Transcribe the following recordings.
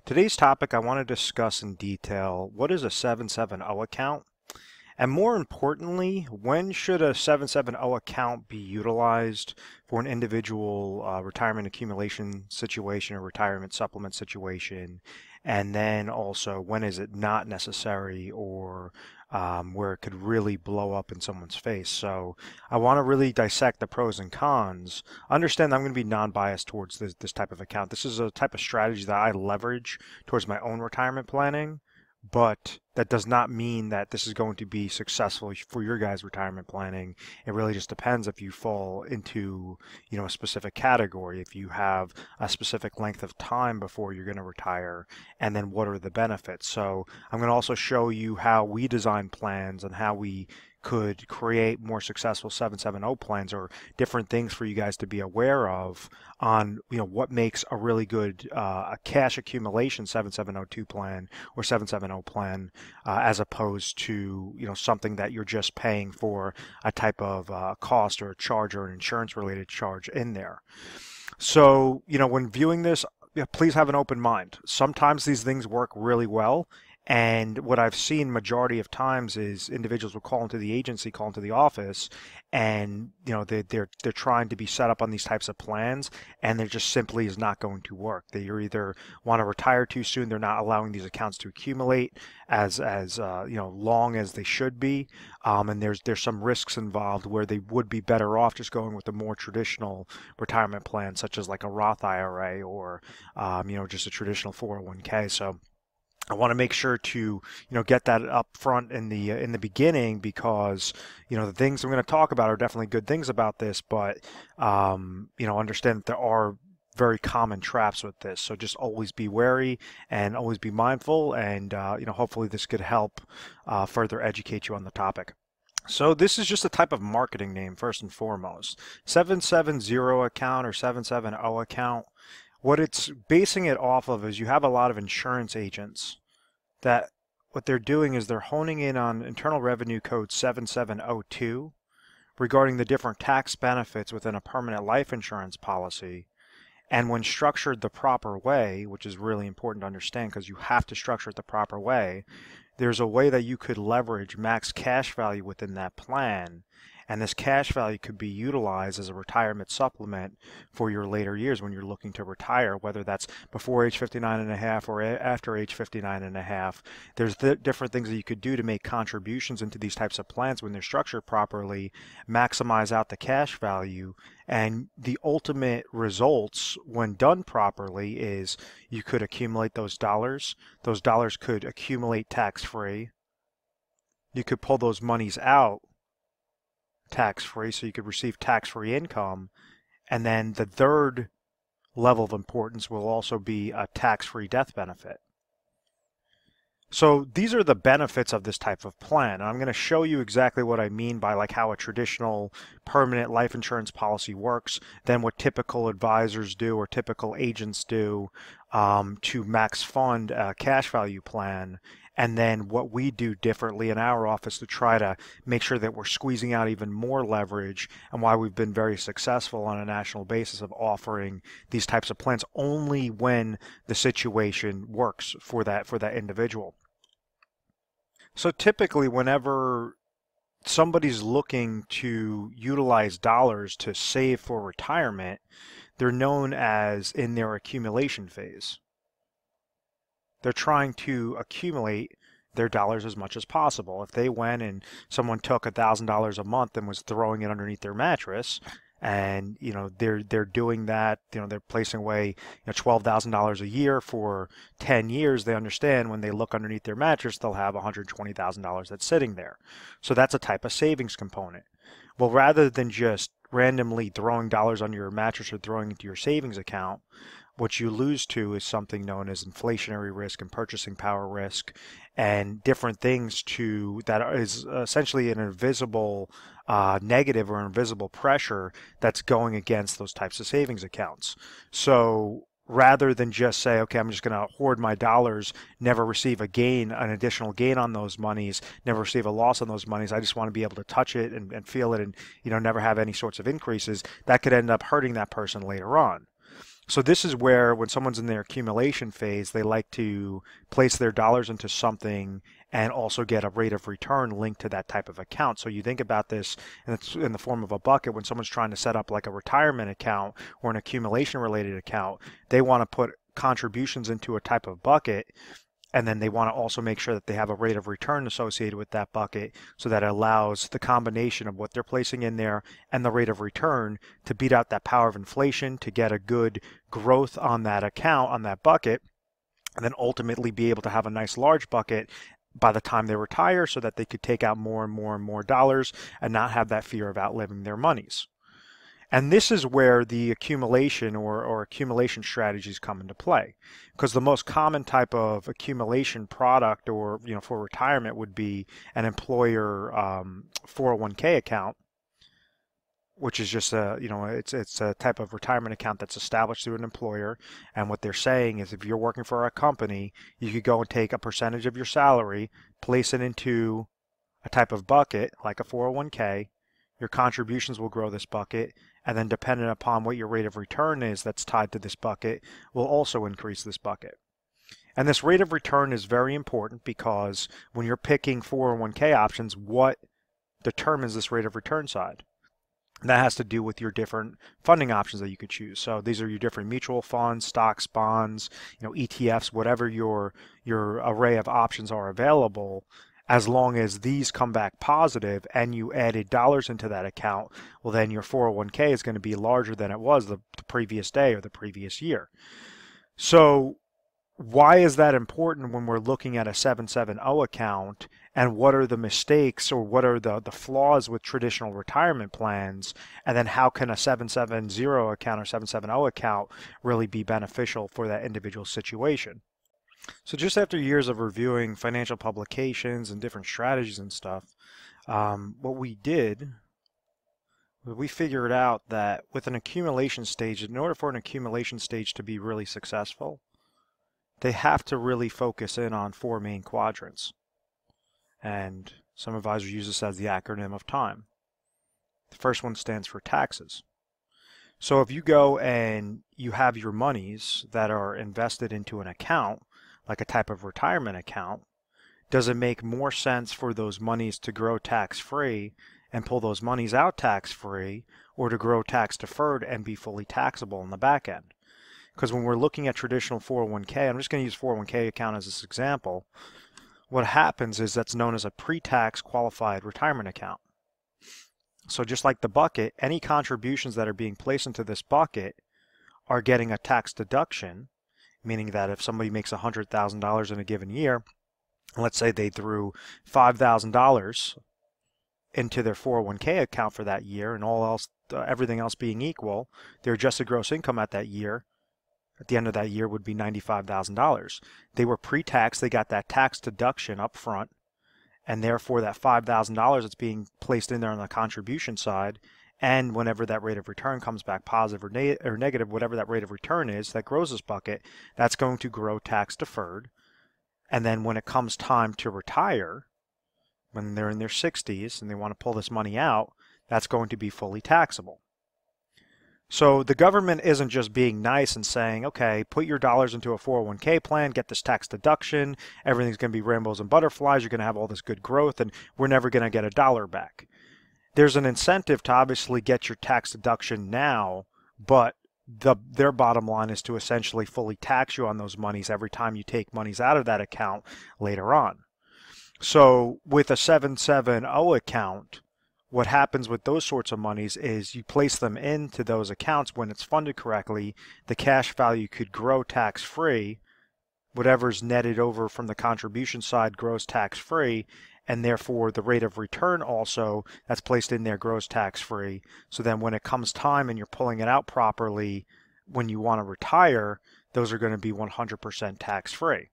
Today's topic, I want to discuss in detail what is a 770 account, and more importantly, when should a 770 account be utilized for an individual retirement accumulation situation or retirement supplement situation, and then also when is it not necessary or where it could really blow up in someone's face. So I want to really dissect the pros and cons. Understand that I'm going to be non-biased towards this type of account. This is a type of strategy that I leverage towards my own retirement planning, but that does not mean that this is going to be successful for your guys' retirement planning. It really just depends if you fall into, a specific category, if you have a specific length of time before you're going to retire, and then what are the benefits. So I'm going to also show you how we design plans and how we could create more successful 770 plans, or different things for you guys to be aware of on what makes a really good a cash accumulation 7702 plan or 770 plan, as opposed to something that you're just paying for a type of cost or a charge or an insurance related charge in there. So when viewing this, please have an open mind. Sometimes these things work really well. And what I've seen majority of times is individuals will call into the agency, call into the office, and they're trying to be set up on these types of plans, and there just simply is not going to work. They either want to retire too soon, they're not allowing these accounts to accumulate as long as they should be, and there's some risks involved where they would be better off just going with a more traditional retirement plan, such as like a Roth IRA or just a traditional 401k. So I want to make sure to get that up front in the beginning, because the things I'm going to talk about are definitely good things about this, but understand that there are very common traps with this. So just always be wary and always be mindful, and hopefully this could help further educate you on the topic. So this is just a type of marketing name first and foremost. 770 account or 770 account. What it's basing it off of is you have a lot of insurance agents that what they're doing is they're honing in on Internal Revenue Code 7702 regarding the different tax benefits within a permanent life insurance policy. And when structured the proper way, which is really important to understand because you have to structure it the proper way, there's a way that you could leverage max cash value within that plan. And this cash value could be utilized as a retirement supplement for your later years when you're looking to retire, whether that's before age 59 and a half or after age 59 and a half. There's different things that you could do to make contributions into these types of plans when they're structured properly, maximize out the cash value, and the ultimate results when done properly is you could accumulate those dollars. Those dollars could accumulate tax-free. You could pull those monies out tax-free, so you could receive tax-free income. And then the third level of importance will also be a tax-free death benefit. So these are the benefits of this type of plan. And I'm going to show you exactly what I mean by like how a traditional permanent life insurance policy works, then what typical advisors do or typical agents do to max fund a cash value plan, and then what we do differently in our office to try to make sure that we're squeezing out even more leverage, and why we've been very successful on a national basis of offering these types of plans only when the situation works for that individual. So typically whenever somebody's looking to utilize dollars to save for retirement, they're known as in their accumulation phase. They're trying to accumulate their dollars as much as possible. If they went and someone took $1,000 a month and was throwing it underneath their mattress, and they're doing that, they're placing away $12,000 a year for 10 years, they understand when they look underneath their mattress they'll have $120,000 that's sitting there. So that's a type of savings component. Well, rather than just randomly throwing dollars under your mattress or throwing into your savings account, what you lose to is something known as inflationary risk and purchasing power risk, and different things that is essentially an invisible negative or invisible pressure that's going against those types of savings accounts. So rather than just say, okay, I'm just going to hoard my dollars, never receive an additional gain on those monies, never receive a loss on those monies, I just want to be able to touch it and feel it and never have any sorts of increases, that could end up hurting that person later on. So this is where when someone's in their accumulation phase, they like to place their dollars into something and also get a rate of return linked to that type of account. So you think about this, and it's in the form of a bucket. When someone's trying to set up like a retirement account or an accumulation related account, they want to put contributions into a type of bucket, and then they want to also make sure that they have a rate of return associated with that bucket, so that it allows the combination of what they're placing in there and the rate of return to beat out that power of inflation, to get a good growth on that account, on that bucket, and then ultimately be able to have a nice large bucket by the time they retire, so that they could take out more and more and more dollars and not have that fear of outliving their monies. And this is where the accumulation or accumulation strategies come into play, because the most common type of accumulation product, or for retirement, would be an employer 401k account, which is just it's a type of retirement account that's established through an employer. And what they're saying is, if you're working for a company, you could go and take a percentage of your salary, place it into a type of bucket like a 401k. Your contributions will grow this bucket, and then depending upon what your rate of return is that's tied to this bucket, will also increase this bucket. And this rate of return is very important, because when you're picking 401k options, what determines this rate of return side? And that has to do with your different funding options that you could choose. So these are your different mutual funds, stocks, bonds, ETFs, whatever your array of options are available. As long as these come back positive and you added dollars into that account, well, then your 401k is going to be larger than it was the previous day or the previous year. So why is that important when we're looking at a 770 account, and what are the mistakes or what are the flaws with traditional retirement plans? And then how can a 770 account or 770 account really be beneficial for that individual situation? So just after years of reviewing financial publications and different strategies and stuff, what we did, we figured out that with an accumulation stage, in order for an accumulation stage to be really successful, they have to really focus in on 4 main quadrants. And some advisors use this as the acronym of time. The first one stands for taxes. So if you go and you have your monies that are invested into an account, like a type of retirement account, does it make more sense for those monies to grow tax-free and pull those monies out tax-free, or to grow tax-deferred and be fully taxable in the back end? Because when we're looking at traditional 401k, I'm just going to use 401k account as this example, what happens is that's known as a pre-tax qualified retirement account. So just like the bucket, any contributions that are being placed into this bucket are getting a tax deduction, meaning that if somebody makes $100,000 in a given year, let's say they threw $5,000 into their 401k account for that year, and everything else being equal, their adjusted gross income at that year, at the end of that year, would be $95,000. They were pre-tax, they got that tax deduction up front, and therefore that $5,000 that's being placed in there on the contribution side, and whenever that rate of return comes back positive or negative, whatever that rate of return is that grows this bucket, that's going to grow tax deferred. And then when it comes time to retire, when they're in their 60s and they want to pull this money out, that's going to be fully taxable. So the government isn't just being nice and saying, okay, put your dollars into a 401k plan, get this tax deduction, everything's going to be rainbows and butterflies, you're going to have all this good growth, and we're never going to get a dollar back. There's an incentive to obviously get your tax deduction now, but their bottom line is to essentially fully tax you on those monies every time you take monies out of that account later on. So with a 770 account, what happens with those sorts of monies is you place them into those accounts when it's funded correctly. The cash value could grow tax-free. Whatever's netted over from the contribution side grows tax-free, and therefore the rate of return also that's placed in there grows tax-free. So then when it comes time and you're pulling it out properly, when you want to retire, those are going to be 100% tax-free.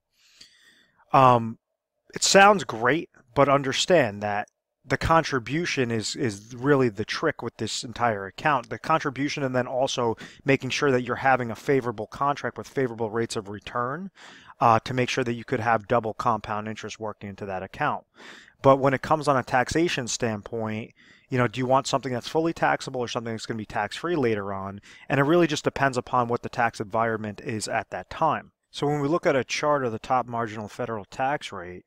It sounds great, but understand that the contribution is really the trick with this entire account. The contribution, and then also making sure that you're having a favorable contract with favorable rates of return to make sure that you could have double compound interest working into that account. But when it comes on a taxation standpoint, do you want something that's fully taxable or something that's going to be tax-free later on? And it really just depends upon what the tax environment is at that time. So when we look at a chart of the top marginal federal tax rate,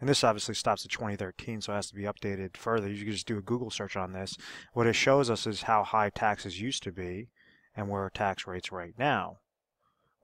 and this obviously stops at 2013, so it has to be updated further. You can just do a Google search on this. What it shows us is how high taxes used to be and where our tax rates right now.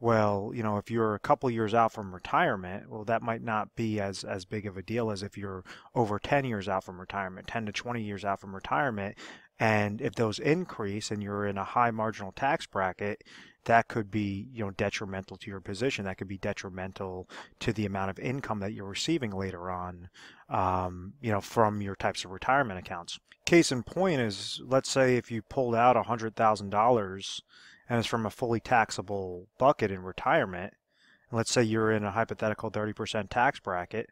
Well, if you're a couple years out from retirement, well, that might not be as big of a deal as if you're over 10 years out from retirement, 10 to 20 years out from retirement. And if those increase and you're in a high marginal tax bracket, that could be, detrimental to your position. That could be detrimental to the amount of income that you're receiving later on, from your types of retirement accounts. Case in point is, let's say if you pulled out $100,000 and it's from a fully taxable bucket in retirement, and let's say you're in a hypothetical 30% tax bracket,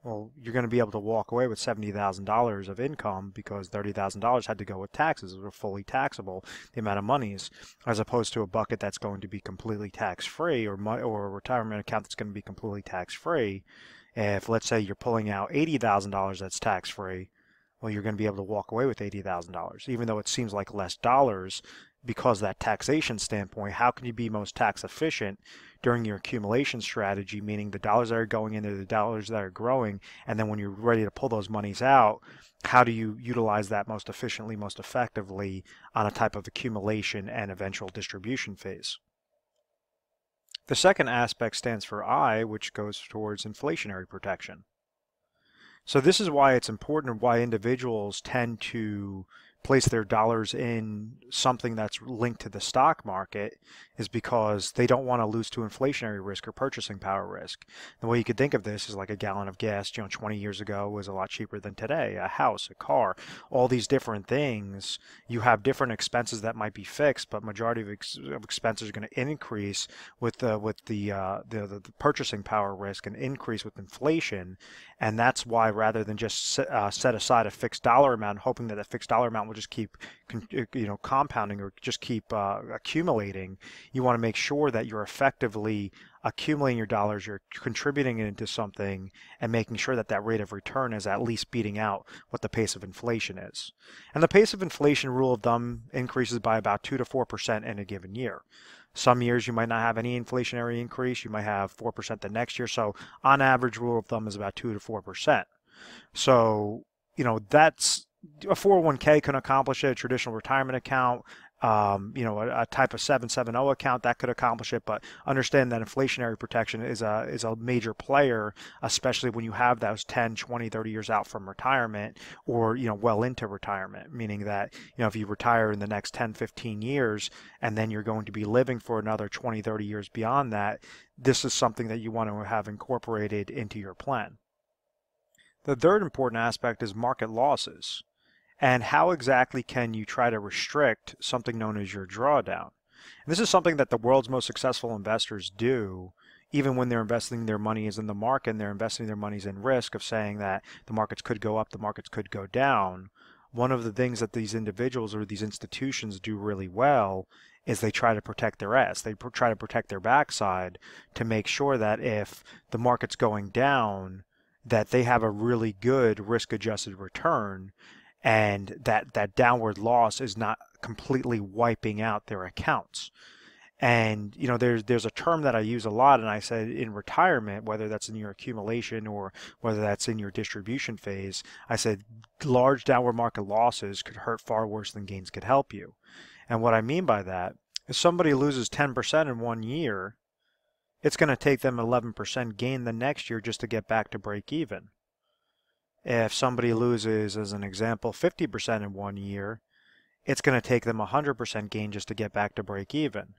well, you're going to be able to walk away with $70,000 of income because $30,000 had to go with taxes. It was fully taxable, the amount of monies, as opposed to a bucket that's going to be completely tax-free, or a retirement account that's going to be completely tax-free. If, let's say, you're pulling out $80,000 that's tax-free, well, you're going to be able to walk away with $80,000, even though it seems like less dollars. Because that taxation standpoint, how can you be most tax efficient during your accumulation strategy, meaning the dollars that are going into the dollars that are growing, and then when you're ready to pull those monies out, how do you utilize that most efficiently, most effectively on a type of accumulation and eventual distribution phase? The second aspect stands for I, which goes towards inflationary protection. So this is why it's important, why individuals tend to place their dollars in something that's linked to the stock market, is because they don't want to lose to inflationary risk or purchasing power risk. The way you could think of this is like a gallon of gas, 20 years ago was a lot cheaper than today. A house, a car, all these different things. You have different expenses that might be fixed, but majority of expenses are going to increase with the purchasing power risk and increase with inflation. And that's why, rather than just set aside a fixed dollar amount, hoping that that fixed dollar amount will just keep compounding or just keep accumulating, you want to make sure that you're effectively accumulating your dollars, you're contributing it into something, and making sure that that rate of return is at least beating out what the pace of inflation is. And the pace of inflation, rule of thumb, increases by about 2 to 4% in a given year. Some years you might not have any inflationary increase. You might have 4% the next year. So on average, rule of thumb is about 2 to 4%. So, that's a 401k can accomplish it, a traditional retirement account, a type of 770 account that could accomplish it. But understand that inflationary protection is a major player, especially when you have those 10, 20, 30 years out from retirement, or well into retirement, meaning that if you retire in the next 10, 15 years and then you're going to be living for another 20, 30 years beyond that, this is something that you want to have incorporated into your plan. The third important aspect is market losses. And how exactly can you try to restrict something known as your drawdown? And this is something that the world's most successful investors do, even when they're investing their monies in the market, and they're investing their monies in risk of saying that the markets could go up, the markets could go down. One of the things that these individuals or these institutions do really well is they try to protect their ass. They try to protect their backside to make sure that if the market's going down, that they have a really good risk-adjusted return, and that downward loss is not completely wiping out their accounts. And there's a term that I use a lot, and I said in retirement, whether that's in your accumulation or whether that's in your distribution phase, I said large downward market losses could hurt far worse than gains could help you. And what I mean by that is, somebody loses 10% in 1 year, it's going to take them 11% gain the next year just to get back to break even. If somebody loses, as an example, 50% in 1 year, it's going to take them 100% gain just to get back to break even.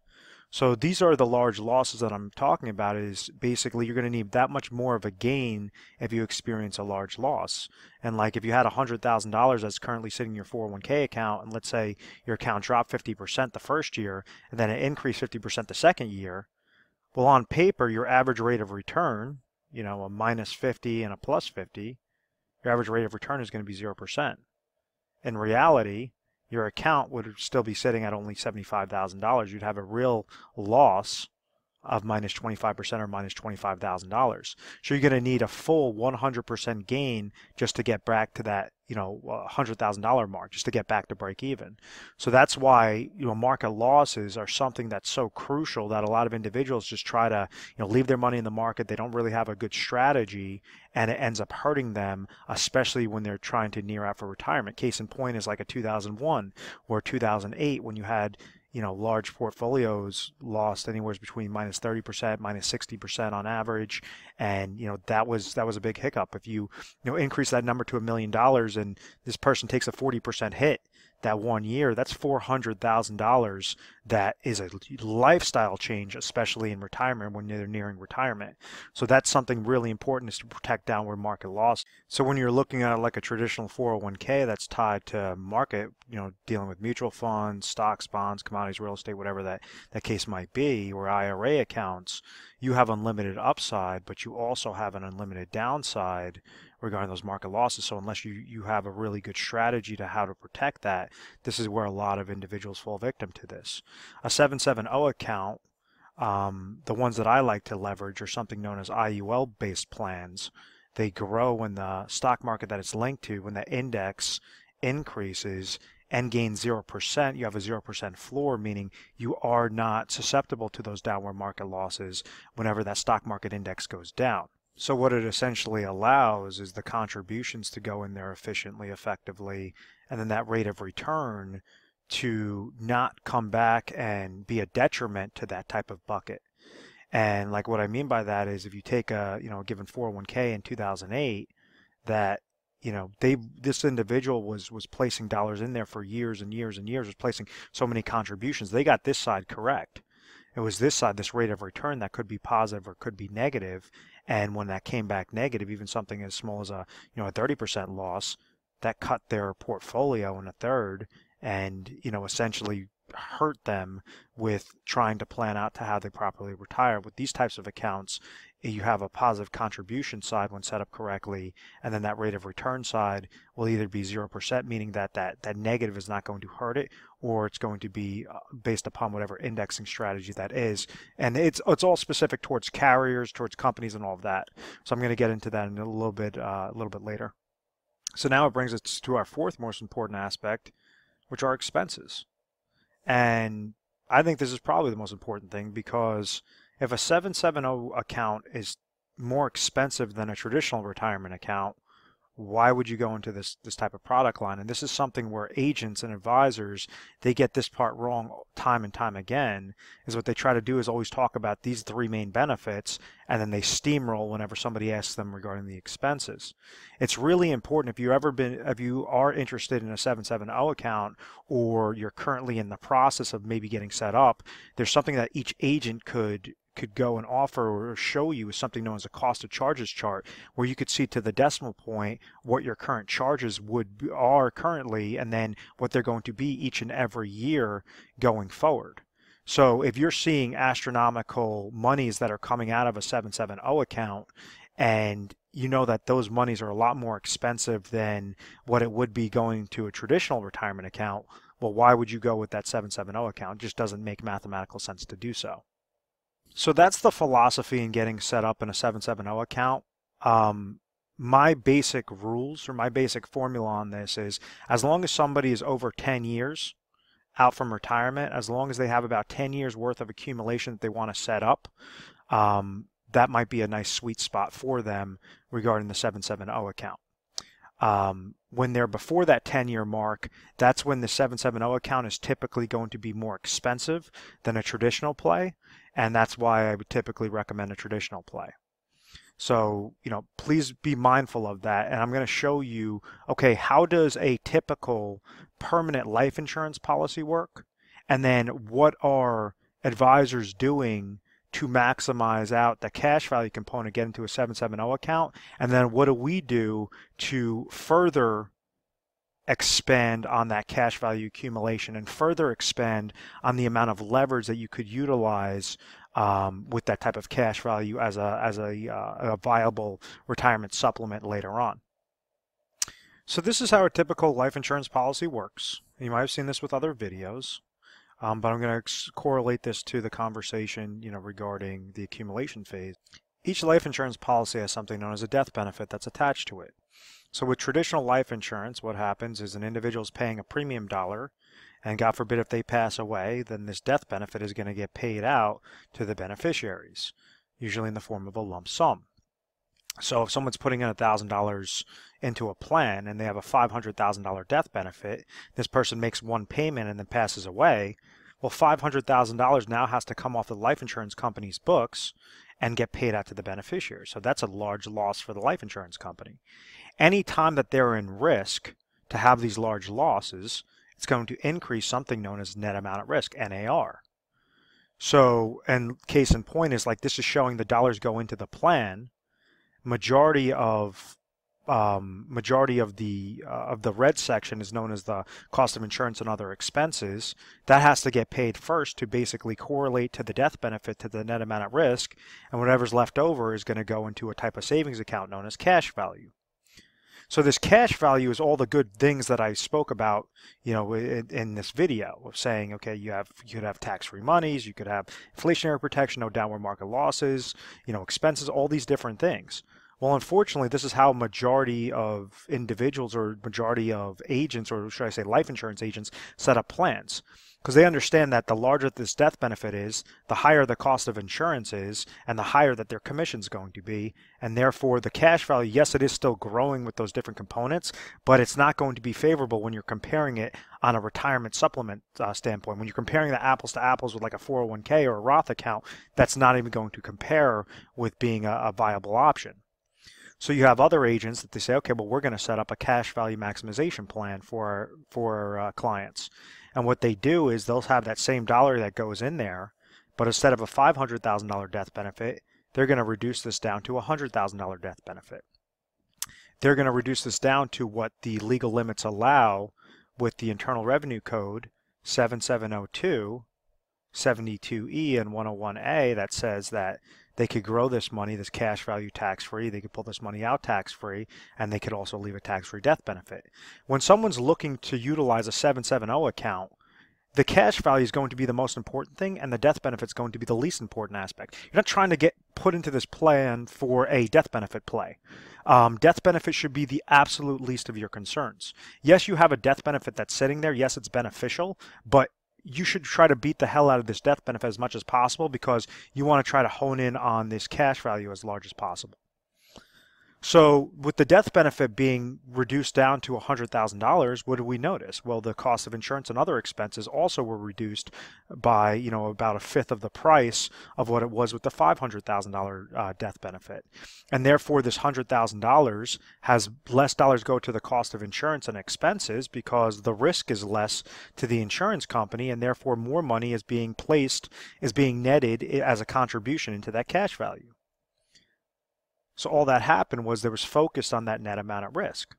So these are the large losses that I'm talking about. Is basically you're going to need that much more of a gain if you experience a large loss. And like if you had $100,000 that's currently sitting in your 401k account, and let's say your account dropped 50% the first year, and then it increased 50% the second year, well, on paper, your average rate of return, a minus 50 and a plus 50, your average rate of return is going to be 0%. In reality, your account would still be sitting at only $75,000. You'd have a real loss of minus 25% or minus $25,000. So you're going to need a full 100% gain just to get back to that, $100,000 mark, just to get back to break even. So that's why, market losses are something that's so crucial that a lot of individuals just try to, leave their money in the market. They don't really have a good strategy, and it ends up hurting them, especially when they're trying to near out for retirement. Case in point is like a 2001 or 2008 when you had large portfolios lost anywhere between minus 30%, minus 60% on average, and that was a big hiccup. If you increase that number to $1 million and this person takes a 40% hit that 1 year, that's $400,000. That is a lifestyle change, especially in retirement when they're nearing retirement. So that's something really important, is to protect downward market loss. So when you're looking at like a traditional 401k that's tied to market, dealing with mutual funds, stocks, bonds, commodities, real estate, whatever that case might be, or IRA accounts, you have unlimited upside, but you also have an unlimited downside regarding those market losses. So unless you have a really good strategy to how to protect that, this is where a lot of individuals fall victim to this. A 770 account, the ones that I like to leverage are something known as IUL-based plans. They grow when the stock market that it's linked to, when the index increases and gains 0%, you have a 0% floor, meaning you are not susceptible to those downward market losses whenever that stock market index goes down. So what it essentially allows is the contributions to go in there efficiently, effectively, and then that rate of return to not come back and be a detriment to that type of bucket. And like what I mean by that is if you take a given 401k in 2008, that this individual was placing dollars in there for years and years and years, was placing so many contributions. They got this side correct. It was this side, this rate of return, that could be positive or could be negative. And when that came back negative, even something as small as a 30% loss, that cut their portfolio in a third, and essentially hurt them with trying to plan out to how they properly retire. With these types of accounts, you have a positive contribution side when set up correctly, and then that rate of return side will either be 0%, meaning that negative is not going to hurt it, or it's going to be based upon whatever indexing strategy that is. And it's all specific towards carriers, towards companies, and all of that. So I'm going to get into that in a little bit later. So now it brings us to our fourth most important aspect, which are expenses. And I think this is probably the most important thing, because if a 770 account is more expensive than a traditional retirement account, why would you go into this type of product line? And this is something where agents and advisors, they get this part wrong time and time again, is what they try to do is always talk about these three main benefits, and then they steamroll whenever somebody asks them regarding the expenses. It's really important, if you are interested in a 770 account, or you're currently in the process of maybe getting set up, there's something that each agent could go and offer or show you, is something known as a cost of charges chart, where you could see to the decimal point what your current charges are currently, and then what they're going to be each and every year going forward. So if you're seeing astronomical monies that are coming out of a 770 account, and you know that those monies are a lot more expensive than what it would be going to a traditional retirement account, well, why would you go with that 770 account? It just doesn't make mathematical sense to do so. So that's the philosophy in getting set up in a 770 account. My basic rules, or my basic formula on this is, as long as somebody is over 10 years out from retirement, as long as they have about 10 years worth of accumulation that they want to set up, that might be a nice sweet spot for them regarding the 770 account. When they're before that 10-year mark, that's when the 770 account is typically going to be more expensive than a traditional play, and that's why I would typically recommend a traditional play. So, please be mindful of that, and I'm going to show you, okay, how does a typical permanent life insurance policy work, and then what are advisors doing to maximize out the cash value component, get into a 770 account, and then what do we do to further expand on that cash value accumulation and further expand on the amount of leverage that you could utilize with that type of cash value as a viable retirement supplement later on. So this is how a typical life insurance policy works. You might have seen this with other videos. but I'm going to correlate this to the conversation, regarding the accumulation phase. Each life insurance policy has something known as a death benefit that's attached to it. So with traditional life insurance, what happens is an individual is paying a premium dollar, and God forbid if they pass away, then this death benefit is going to get paid out to the beneficiaries, usually in the form of a lump sum. So if someone's putting in $1,000 into a plan and they have a $500,000 death benefit, this person makes one payment and then passes away, well, $500,000 now has to come off the life insurance company's books and get paid out to the beneficiary. So that's a large loss for the life insurance company. Any time that they're in risk to have these large losses, it's going to increase something known as net amount at risk, NAR. So, and case in point is like this is showing the dollars go into the plan. Majority of the red section is known as the cost of insurance and other expenses. That has to get paid first to basically correlate to the death benefit to the net amount at risk, and whatever's left over is going to go into a type of savings account known as cash value. So this cash value is all the good things that I spoke about, in this video of saying, okay, you could have tax-free monies, you could have inflationary protection, no downward market losses, expenses, all these different things. Well, unfortunately, this is how majority of individuals or majority of agents, or should I say life insurance agents, set up plans. Because they understand that the larger this death benefit is, the higher the cost of insurance is, and the higher that their commission is going to be. And therefore, the cash value, yes, it is still growing with those different components, but it's not going to be favorable when you're comparing it on a retirement supplement standpoint. When you're comparing the apples to apples with like a 401k or a Roth account, that's not even going to compare with being a viable option. So you have other agents that they say, okay, well, we're going to set up a cash value maximization plan for clients. And what they do is they'll have that same dollar that goes in there, but instead of a $500,000 death benefit, they're going to reduce this down to a $100,000 death benefit. They're going to reduce this down to what the legal limits allow with the Internal Revenue Code 7702, 72E, and 101A that says that they could grow this money, this cash value, tax-free. They could pull this money out tax-free, and they could also leave a tax-free death benefit. When someone's looking to utilize a 770 account, the cash value is going to be the most important thing, and the death benefit is going to be the least important aspect. You're not trying to get put into this plan for a death benefit play. Death benefit should be the absolute least of your concerns. Yes, you have a death benefit that's sitting there. Yes, it's beneficial, but you should try to beat the hell out of this death benefit as much as possible because you want to try to hone in on this cash value as large as possible. So with the death benefit being reduced down to $100,000, what do we notice? Well, the cost of insurance and other expenses also were reduced by, about a fifth of the price of what it was with the $500,000 death benefit. And therefore, this $100,000 has less dollars go to the cost of insurance and expenses because the risk is less to the insurance company, and therefore more money is being netted as a contribution into that cash value. So all that happened was there was focus on that net amount at risk.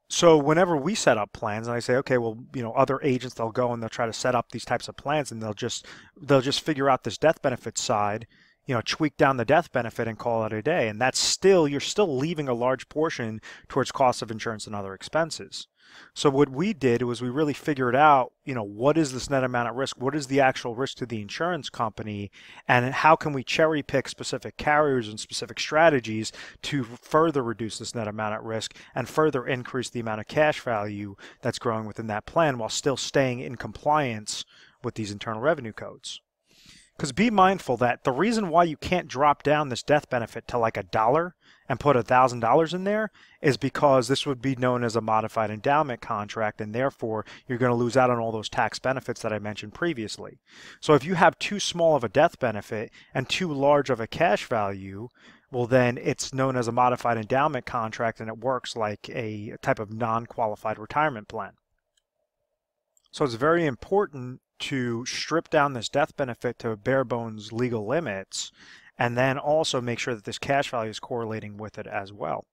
So whenever we set up plans, and I say, okay, well, other agents, they'll go and they'll try to set up these types of plans, and they'll just figure out this death benefit side, tweak down the death benefit and call it a day. And you're still leaving a large portion towards cost of insurance and other expenses. So what we did was we really figured out, what is this net amount at risk? What is the actual risk to the insurance company? And how can we cherry pick specific carriers and specific strategies to further reduce this net amount at risk and further increase the amount of cash value that's growing within that plan while still staying in compliance with these internal revenue codes? Because be mindful that the reason why you can't drop down this death benefit to like $1 and put $1,000 in there is because this would be known as a modified endowment contract, and therefore you're going to lose out on all those tax benefits that I mentioned previously. So if you have too small of a death benefit and too large of a cash value, well then it's known as a modified endowment contract, and it works like a type of non-qualified retirement plan. So it's very important to strip down this death benefit to bare bones legal limits, and then also make sure that this cash value is correlating with it as well.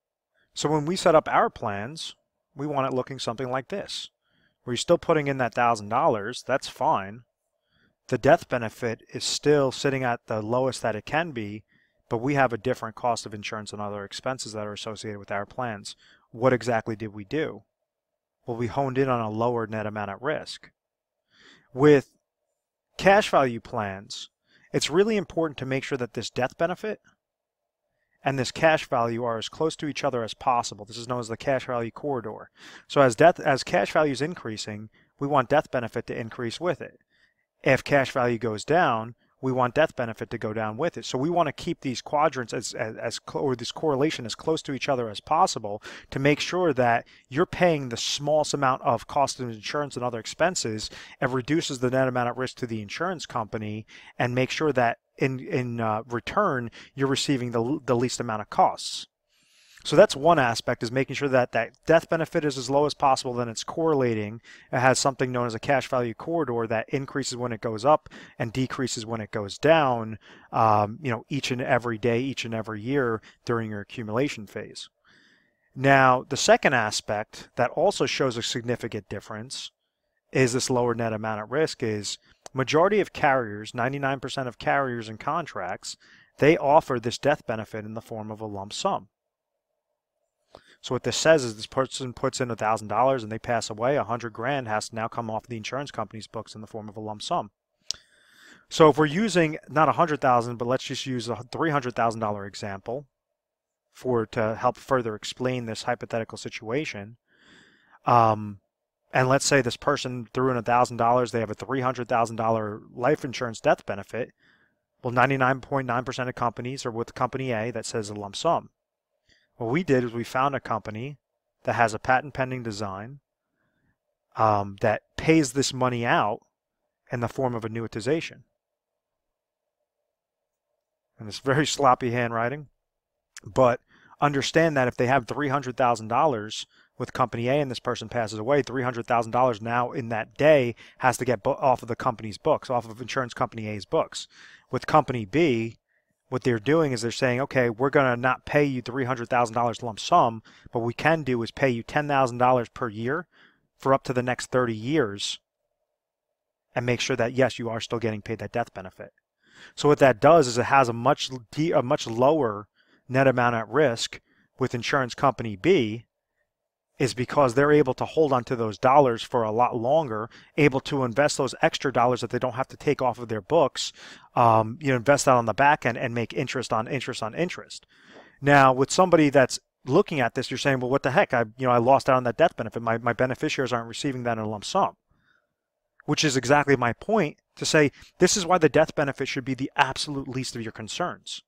So when we set up our plans, we want it looking something like this, where you're still putting in that $1,000, that's fine. The death benefit is still sitting at the lowest that it can be, but we have a different cost of insurance and other expenses that are associated with our plans. What exactly did we do? Well, we honed in on a lower net amount at risk. With cash value plans, it's really important to make sure that this death benefit and this cash value are as close to each other as possible. This is known as the cash value corridor. So as cash value is increasing, we want death benefit to increase with it. If cash value goes down, we want death benefit to go down with it. So we want to keep these quadrants or this correlation as close to each other as possible to make sure that you're paying the smallest amount of cost of insurance and other expenses and reduces the net amount of risk to the insurance company, and make sure that in return you're receiving the least amount of costs. So that's one aspect, is making sure that that death benefit is as low as possible. Then it's correlating. It has something known as a cash value corridor that increases when it goes up and decreases when it goes down, each and every day, each and every year during your accumulation phase. Now, the second aspect that also shows a significant difference is this lower net amount at risk. Is majority of carriers, 99% of carriers and contracts, they offer this death benefit in the form of a lump sum. So what this says is this person puts in $1,000 and they pass away, $100,000 has to now come off the insurance company's books in the form of a lump sum. So if we're using not $100,000, but let's just use a $300,000 example to help further explain this hypothetical situation. And let's say this person threw in $1,000, they have a $300,000 life insurance death benefit. Well, 99.9% of companies are with company A that says a lump sum. What we did is we found a company that has a patent pending design that pays this money out in the form of annuitization. And it's very sloppy handwriting, but understand that if they have $300,000 with company A and this person passes away, $300,000 now in that day has to get off of the company's books, off of insurance company A's books. With company B, what they're doing is they're saying, okay, we're going to not pay you $300,000 lump sum, but what we can do is pay you $10,000 per year for up to the next 30 years and make sure that, yes, you are still getting paid that death benefit. So what that does is it has a much lower net amount at risk with insurance company B, is because they're able to hold on to those dollars for a lot longer, able to invest those extra dollars that they don't have to take off of their books, invest that on the back end and make interest on interest on interest. Now, with somebody that's looking at this, you're saying, well, what the heck? I lost out on that death benefit. My beneficiaries aren't receiving that in a lump sum, which is exactly my point to say this is why the death benefit should be the absolute least of your concerns.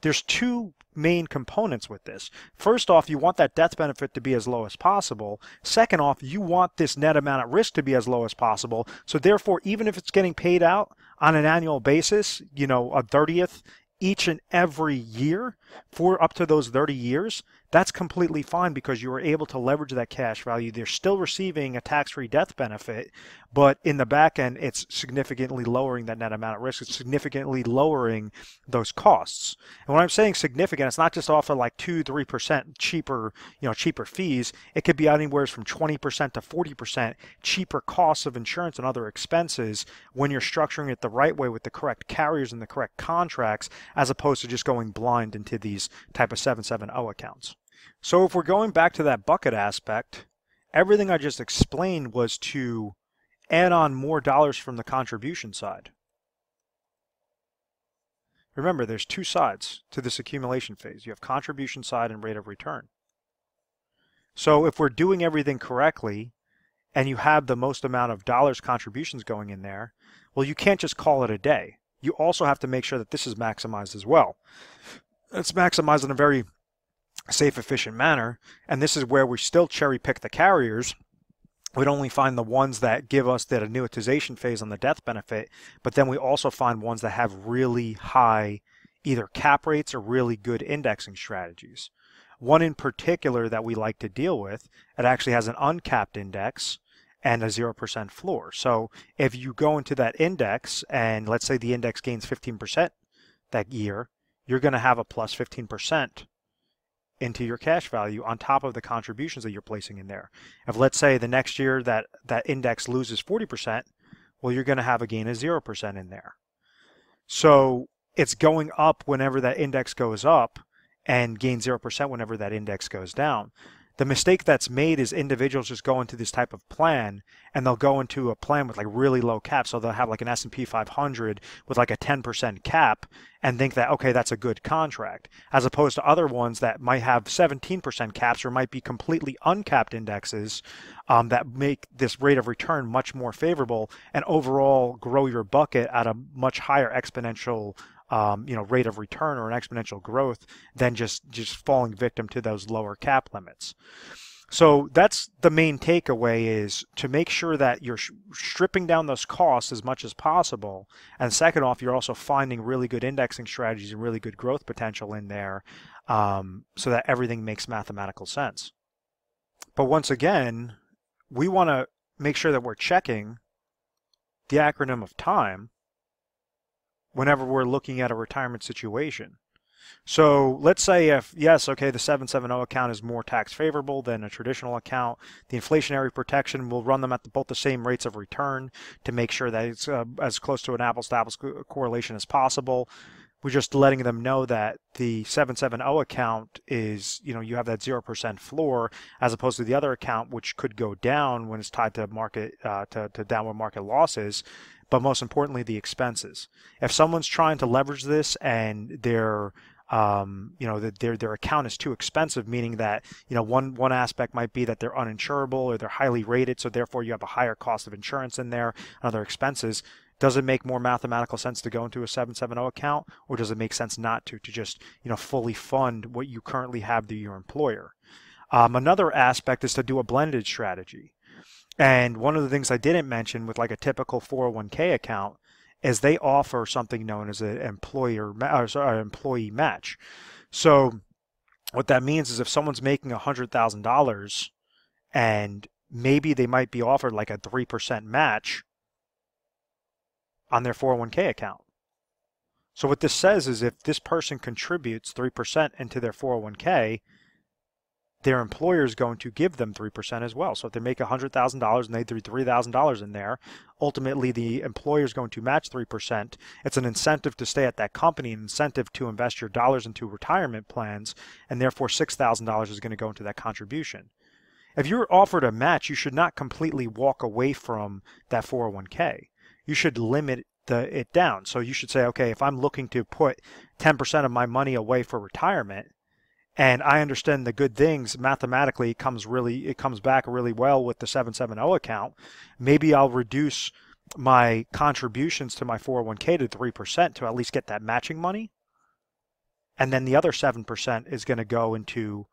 There's two main components with this. First off, you want that death benefit to be as low as possible. Second off, you want this net amount at risk to be as low as possible. So therefore, even if it's getting paid out on an annual basis, a 30th each and every year for up to those 30 years, that's completely fine because you were able to leverage that cash value. They're still receiving a tax-free death benefit, but in the back end, it's significantly lowering that net amount at risk. It's significantly lowering those costs. And when I'm saying significant, it's not just off of like 2-3% cheaper, cheaper fees. It could be anywhere from 20% to 40% cheaper costs of insurance and other expenses when you're structuring it the right way with the correct carriers and the correct contracts, as opposed to just going blind into these type of 770 accounts. So if we're going back to that bucket aspect, everything I just explained was to add on more dollars from the contribution side. Remember, there's two sides to this accumulation phase. You have contribution side and rate of return. So if we're doing everything correctly and you have the most amount of dollars contributions going in there, well, you can't just call it a day. You also have to make sure that this is maximized as well. It's maximized in a very safe, efficient manner, and this is where we still cherry pick the carriers. We'd only find the ones that give us that annuitization phase on the death benefit, but then we also find ones that have really high either cap rates or really good indexing strategies. One in particular that we like to deal with, it actually has an uncapped index and a 0% floor. So if you go into that index and let's say the index gains 15% that year, you're going to have a plus 15% into your cash value on top of the contributions that you're placing in there. If let's say the next year that index loses 40%, well, you're going to have a gain of 0% in there. So it's going up whenever that index goes up and gain 0% whenever that index goes down. The mistake that's made is individuals just go into this type of plan and they'll go into a plan with like really low cap. So they'll have like an S&P 500 with like a 10% cap and think that, okay, that's a good contract, as opposed to other ones that might have 17% caps or might be completely uncapped indexes that make this rate of return much more favorable and overall grow your bucket at a much higher exponential rate of return or an exponential growth than just falling victim to those lower cap limits. So that's the main takeaway, is to make sure that you're stripping down those costs as much as possible. And second off, you're also finding really good indexing strategies and really good growth potential in there so that everything makes mathematical sense. But once again, we want to make sure that we're checking the acronym of time whenever we're looking at a retirement situation. So let's say if, yes, okay, the 770 account is more tax favorable than a traditional account, the inflationary protection will run them at both the same rates of return to make sure that it's as close to an apples-to-apples correlation as possible. We're just letting them know that the 770 account is, you have that 0% floor, as opposed to the other account, which could go down when it's tied to market to downward market losses. But most importantly, the expenses. If someone's trying to leverage this and their account is too expensive, meaning that one aspect might be that they're uninsurable or they're highly rated, so therefore you have a higher cost of insurance in there and other expenses. Does it make more mathematical sense to go into a 770 account, or does it make sense not to just fully fund what you currently have through your employer? Another aspect is to do a blended strategy. And one of the things I didn't mention with like a typical 401k account is they offer something known as an employee match. So what that means is if someone's making $100,000 and maybe they might be offered like a 3% match on their 401k account. So what this says is if this person contributes 3% into their 401k, their employer is going to give them 3% as well. So if they make $100,000 and they threw $3,000 in there, ultimately the employer is going to match 3%. It's an incentive to stay at that company, an incentive to invest your dollars into retirement plans, and therefore $6,000 is going to go into that contribution. If you're offered a match, you should not completely walk away from that 401k. You should limit it down. So you should say, okay, if I'm looking to put 10% of my money away for retirement, and I understand the good things mathematically, it comes back really well with the 770 account, maybe I'll reduce my contributions to my 401k to 3% to at least get that matching money. And then the other 7% is going to go into,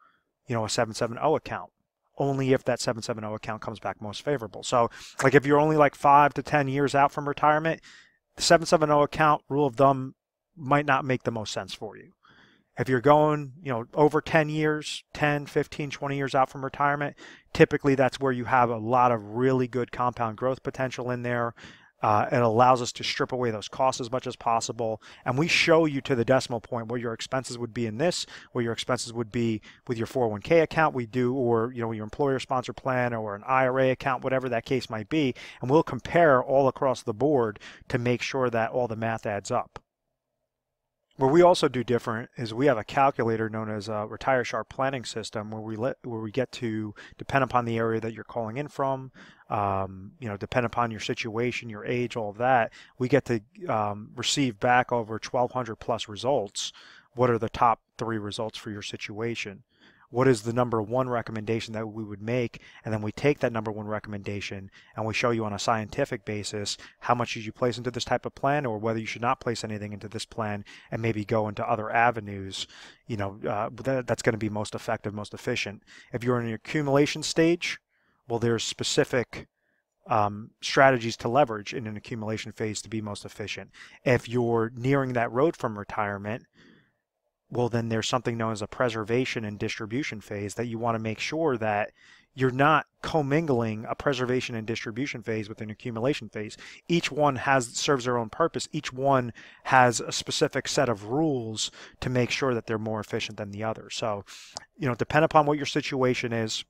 a 770 account, only if that 770 account comes back most favorable. So like if you're only like 5 to 10 years out from retirement, the 770 account, rule of thumb, might not make the most sense for you. If you're going, over 10 years, 10, 15, 20 years out from retirement, typically that's where you have a lot of really good compound growth potential in there. It allows us to strip away those costs as much as possible. And we show you to the decimal point what your expenses would be in this, what your expenses would be with your 401k account we do, or your employer sponsor plan or an IRA account, whatever that case might be. And we'll compare all across the board to make sure that all the math adds up. What we also do different is we have a calculator known as a Retire Sharp planning system where we get to depend upon the area that you're calling in from, depend upon your situation, your age, all of that. We get to receive back over 1,200 plus results. What are the top 3 results for your situation? What is the number 1 recommendation that we would make? And then we take that number 1 recommendation and we show you on a scientific basis how much should you place into this type of plan, or whether you should not place anything into this plan and maybe go into other avenues, that's going to be most effective, most efficient. If you're in an accumulation stage, well, there's specific strategies to leverage in an accumulation phase to be most efficient. If you're nearing that road from retirement, well, then there's something known as a preservation and distribution phase that you want to make sure that you're not commingling a preservation and distribution phase with an accumulation phase. Each one serves their own purpose. Each one has a specific set of rules to make sure that they're more efficient than the other. So, depend upon what your situation is.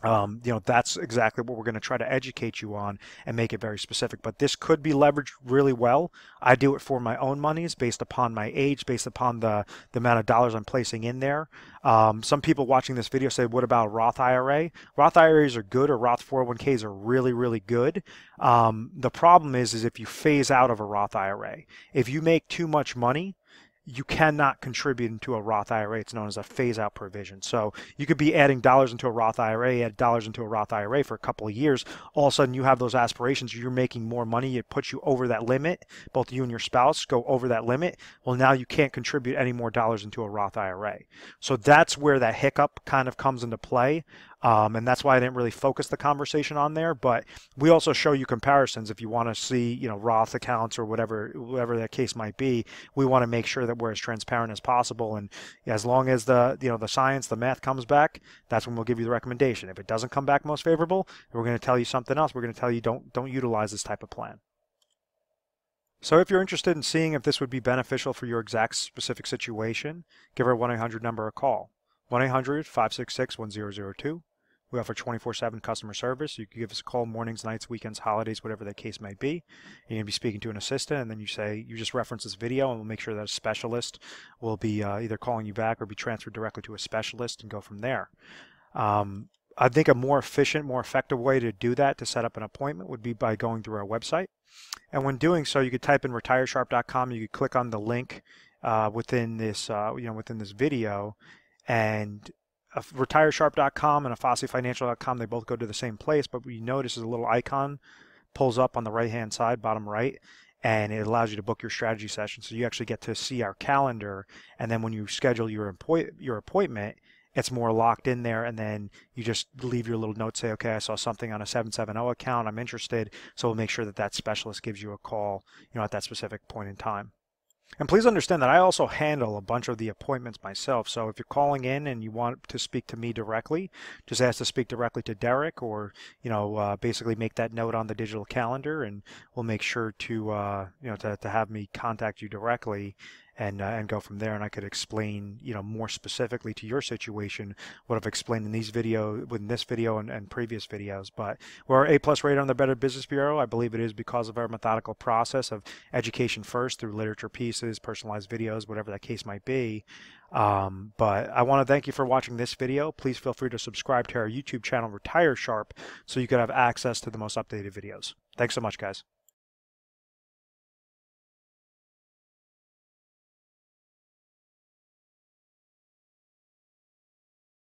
That's exactly what we're going to try to educate you on and make it very specific. But this could be leveraged really well. I do it for my own monies based upon my age, based upon the amount of dollars I'm placing in there. Some people watching this video say, what about Roth IRA? Roth IRAs are good, or Roth 401ks are really, really good. The problem is if you phase out of a Roth IRA, if you make too much money, you cannot contribute into a Roth IRA. It's known as a phase-out provision. So you could be adding dollars into a Roth IRA, add dollars into a Roth IRA for a couple of years. All of a sudden, you have those aspirations. You're making more money. It puts you over that limit. Both you and your spouse go over that limit. Well, now you can't contribute any more dollars into a Roth IRA. So that's where that hiccup kind of comes into play. And that's why I didn't really focus the conversation on there. But we also show you comparisons if you want to see, Roth accounts or whatever that case might be. We want to make sure that we're as transparent as possible. And as long as the science, the math comes back, that's when we'll give you the recommendation. If it doesn't come back most favorable, we're going to tell you something else. We're going to tell you don't utilize this type of plan. So if you're interested in seeing if this would be beneficial for your exact specific situation, give our 1-800 number a call. 1-800-566-1002. We offer 24/7 customer service. You can give us a call mornings, nights, weekends, holidays, whatever the case may be. You're going to be speaking to an assistant, and then you just reference this video, and we'll make sure that a specialist will be either calling you back or be transferred directly to a specialist and go from there. I think a more efficient, more effective way to do that, to set up an appointment, would be by going through our website. And when doing so, you could type in retiresharp.com. You could click on the link within this video, and retiresharp.com and afossefinancial.com, they both go to the same place, but what you notice is a little icon pulls up on the right hand side, bottom right, and it allows you to book your strategy session. So you actually get to see our calendar, and then when you schedule your appointment, it's more locked in there, and then you just leave your little note, say, okay, I saw something on a 770 account, I'm interested. So we'll make sure that specialist gives you a call, at that specific point in time. And please understand that I also handle a bunch of the appointments myself. So if you're calling in and you want to speak to me directly, just ask to speak directly to Derek, or basically make that note on the digital calendar, and we'll make sure to to have me contact you directly and go from there. And I could explain more specifically to your situation what I've explained in this video and previous videos. But we're A+ rated on the Better Business Bureau. I believe it is because of our methodical process of education first through literature pieces, personalized videos, whatever that case might be. But I want to thank you for watching this video. Please feel free to subscribe to our YouTube channel, Retire Sharp, so you can have access to the most updated videos. Thanks so much, guys.